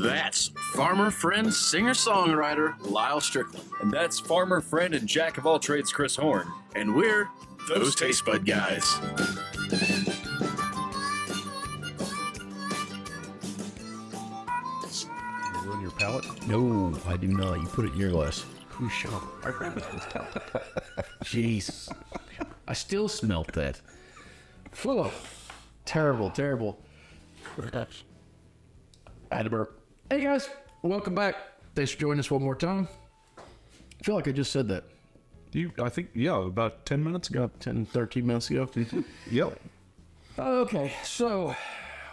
That's farmer friend, singer-songwriter Lyal Strickland. And that's farmer friend and jack of all trades Chris Horn. And we're those Tastebudguys. You ruin your palate? No, I do not. You put it in your glass. Who shall? Jeez. I still smelt that. Oh, terrible, terrible. I had to burp. Hey guys, welcome back. Thanks for joining us one more time. I feel like I just said that. I think, about 10 minutes ago. 10, 13 minutes ago. Yep. Okay, so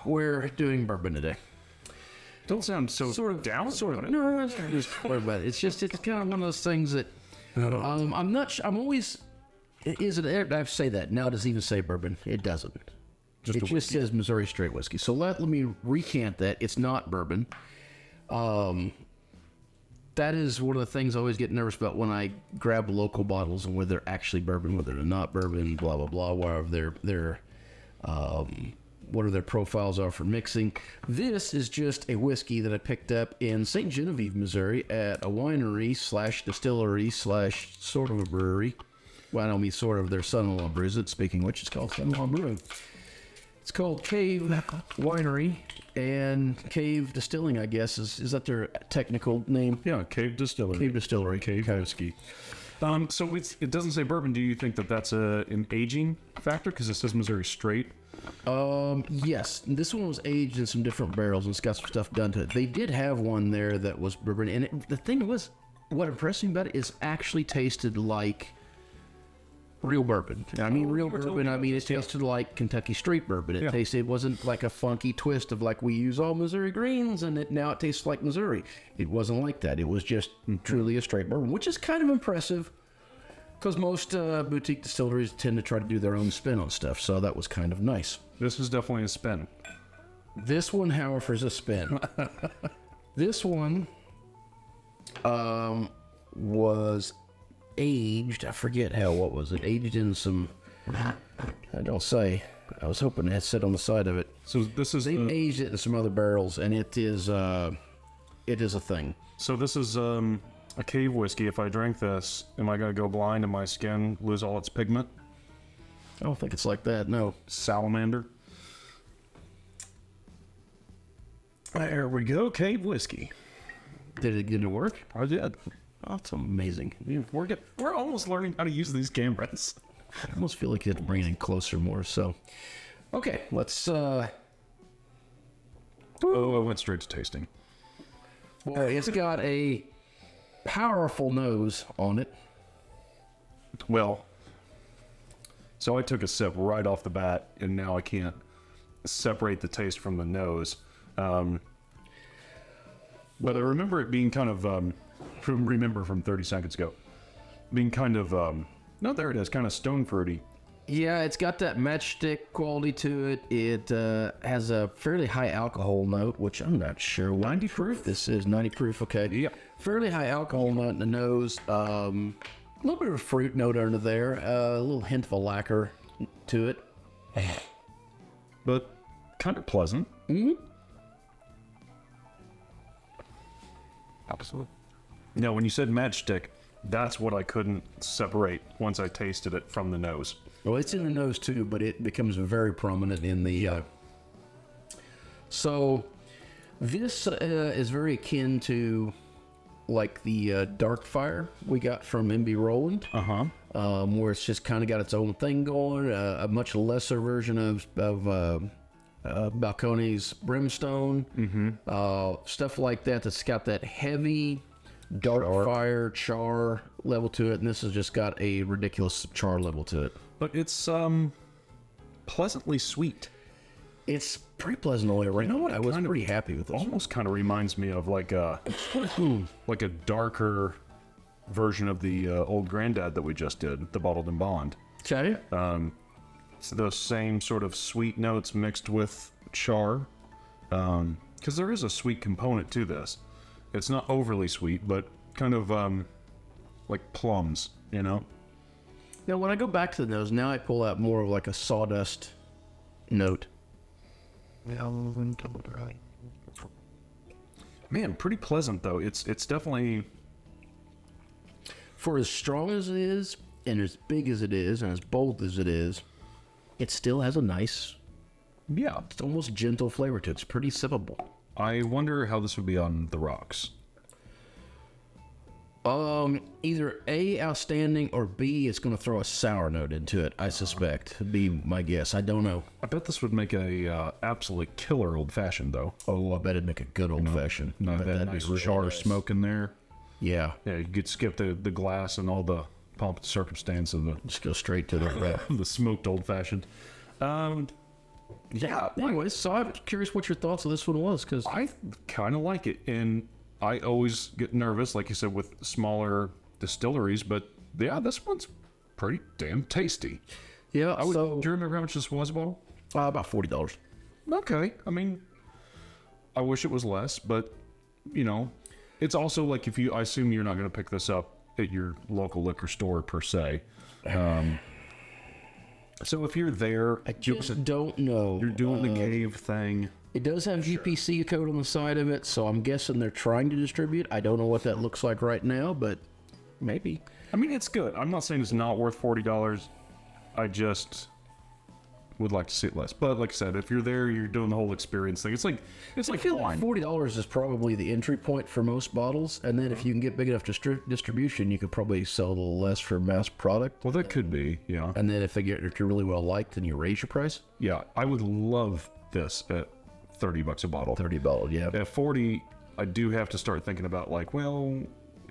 we're doing bourbon today. Don't sound so Sort of down. Sort of. No, it's not just worry about it. It's kind of one of those things that I'm not. I'm always. Is it? I say that now. It doesn't even say bourbon. It doesn't. It just says Missouri straight whiskey. So let me recant that. It's not bourbon. That is one of the things I always get nervous about when I grab local bottles and whether they're actually bourbon, whether they're not bourbon, blah blah blah. Whatever their what are their profiles are for mixing. This is just a whiskey that I picked up in St. Genevieve, Missouri, at a winery / distillery / sort of a brewery. Well, I don't mean sort of. Their son-in-law brews it. Speaking of which, it's called Son-in-Law Brewing. It's called Cave Winery and Cave Distilling, I guess. Is that their technical name? Yeah, Cave Distillery. Cave Distillery. Cave whiskey. So it doesn't say bourbon. Do you think that that's an aging factor? Because it says Missouri straight. Yes. This one was aged in some different barrels and it's got some stuff done to it. They did have one there that was bourbon. And the thing was, what impressed me about it is actually tasted like real bourbon. I mean, real bourbon. I mean, it tasted like Kentucky Straight bourbon. It wasn't like a funky twist of like we use all Missouri greens and now it tastes like Missouri. It wasn't like that. It was just truly a straight bourbon, which is kind of impressive because most boutique distilleries tend to try to do their own spin on stuff. So that was kind of nice. This is definitely a spin. This one, however, is a spin. This one was aged, I forget what was it? Aged in some, I don't say. I was hoping it had said on the side of it. So this is... They aged it in some other barrels, and it is a thing. So this is a cave whiskey. If I drink this, am I going to go blind and my skin lose all its pigment? I don't think it's like that, no. Salamander. There we go, cave whiskey. Did it work? I did. Oh, it's amazing. We're almost learning how to use these cameras. I almost feel like you have to bring it in closer more, so. Okay, let's, Oh, I went straight to tasting. Well, it's got a powerful nose on it. Well, so I took a sip right off the bat, and now I can't separate the taste from the nose. But I remember it being kind of... from 30 seconds ago, being kind of no, there it is, kind of stone fruity. Yeah, it's got that matchstick quality to it. It has a fairly high alcohol note, which I'm not sure 90 proof this is. 90 proof, okay. Yeah, fairly high alcohol note in the nose. A little bit of a fruit note under there. A little hint of a lacquer to it, but kind of pleasant. Absolutely. No, when you said matchstick, that's what I couldn't separate once I tasted it from the nose. Well, it's in the nose too, but it becomes very prominent in the... So, this is very akin to, like, the Dark Fire we got from MB Roland. Where it's just kind of got its own thing going. A much lesser version of Balcones Brimstone. Stuff like that that's got that heavy... Dark Fire char level to it, and this has just got a ridiculous char level to it. But it's pleasantly sweet. It's pretty pleasant all the way around. You know what? I was pretty happy with this. Almost kind of reminds me of like a darker version of the Old Granddad that we just did, the Bottled and Bond. Okay. So those same sort of sweet notes mixed with char, because there is a sweet component to this. It's not overly sweet, but kind of like plums, you know? Now, when I go back to the nose, now I pull out more of like a sawdust note. Man, pretty pleasant though. It's definitely. For as strong as it is, and as big as it is, and as bold as it is, it still has a nice, it's almost gentle flavor to it. It's pretty sippable. I wonder how this would be on the rocks. Either A, outstanding, or B, it's going to throw a sour note into it, I suspect. Would be my guess. I don't know. I bet this would make a absolute killer old fashioned though. Oh, I bet it'd make a good old fashioned. No, that nice jar of smoke in there. Yeah. Yeah, you could skip the glass and all the pomp and circumstance of the Just go straight to the smoked old fashioned. Yeah. Anyways, so I'm curious what your thoughts on this one was, because I kind of like it, and I always get nervous, like you said, with smaller distilleries, but yeah, this one's pretty damn tasty. yeah, Do you remember how much this was a bottle? about $40. Okay, I mean, I wish it was less, but you know, it's also like I assume you're not going to pick this up at your local liquor store per se. So if you're there, I just don't know. you're doing the cave thing. It does have GPC code on the side of it, so I'm guessing they're trying to distribute. I don't know what that looks like right now, but maybe. I mean, it's good. I'm not saying it's not worth $40. I just would like to see it less. But like I said, if you're there, you're doing the whole experience thing. It's like I feel like wine. $40 is probably the entry point for most bottles, and then if you can get big enough distribution, you could probably sell a little less for mass product. Well, that could be, yeah. And then if you're really well liked, then you raise your price. Yeah, I would love this at $30 a bottle. 30 bottle, yeah. At 40, I do have to start thinking about like, well,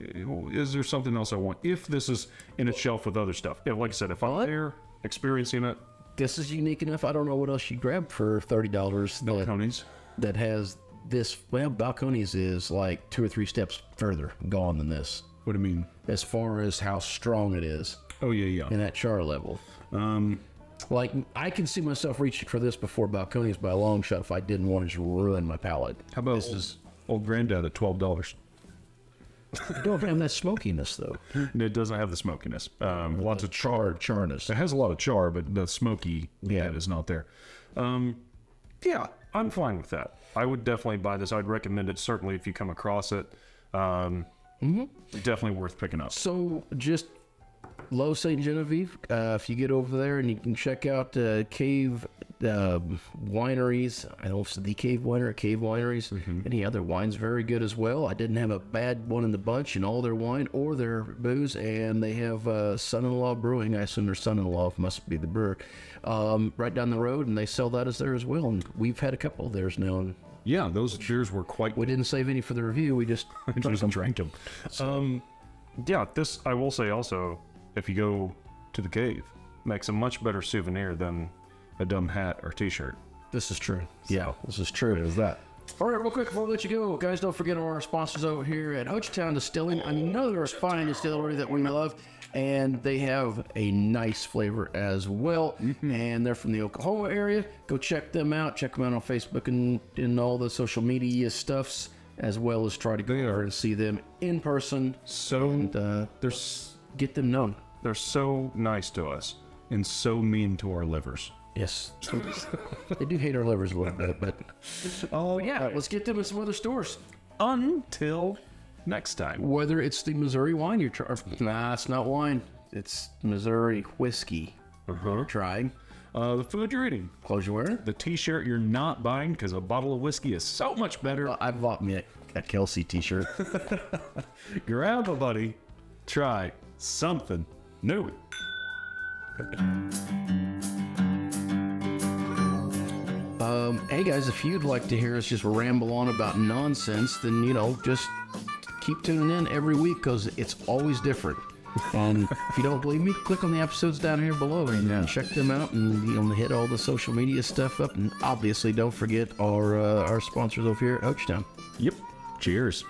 is there something else I want? If this is in a shelf with other stuff. Yeah, like I said, if I'm there experiencing it, This is unique enough. I don't know what else you grab for $30. Balcones. That has this. Well, Balcones is like 2 or 3 steps further gone than this, What do you mean? as far as how strong it is Oh, yeah. in that char level. Like, I can see myself reaching for this before Balcones by a long shot if I didn't want to just ruin my palate. How about old Granddad at $12? It don't have that smokiness, though. It doesn't have the smokiness. Lots of Charness. It has a lot of char, but the smoky Yeah. is not there. Yeah, I'm fine with that. I would definitely buy this. I'd recommend it, certainly, if you come across it. Definitely worth picking up. So, just Low St. Genevieve, if you get over there and you can check out Cave Wineries. I don't know if it's the Cave Winery or Cave Wineries. Any other wine's very good as well. I didn't have a bad one in the bunch in all their wine or their booze, and they have Son-in-Law Brewing. I assume their son-in-law must be the brewer. Right down the road, and they sell that as there as well. And we've had a couple of theirs now, and Yeah, those beers were quite... we didn't save any for the review. We just drank them. Yeah, this, I will say also, if you go to the cave, makes a much better souvenir than a dumb hat or t-shirt. This is true. Yeah, this is true. There's that. All right, real quick before we let you go, guys, don't forget our sponsors over here at Hochtown Distilling, another fine distillery that we love, and they have a nice flavor as well. And they're from the Oklahoma area. Go check them out. Check them out on Facebook and all the social media stuffs, as well as try to go over and see them in person. So, And get them known. they're so nice to us and so mean to our livers. Yes. They do hate our livers a little bit, but yeah, let's get them in some other stores. Until next time. Whether it's the Missouri wine you're trying. Nah, it's not wine. It's Missouri whiskey. Trying. The food you're eating. Clothes you're wearing. The t-shirt you're not buying because a bottle of whiskey is so much better. I bought me a Kelsey t-shirt. Grab a buddy. Try something new. Hey guys, if you'd like to hear us just ramble on about nonsense, then, just keep tuning in every week because it's always different. And if you don't believe me, click on the episodes down here below and check them out, and hit all the social media stuff up. And obviously, don't forget our sponsors over here at Hochtown. Yep. Cheers.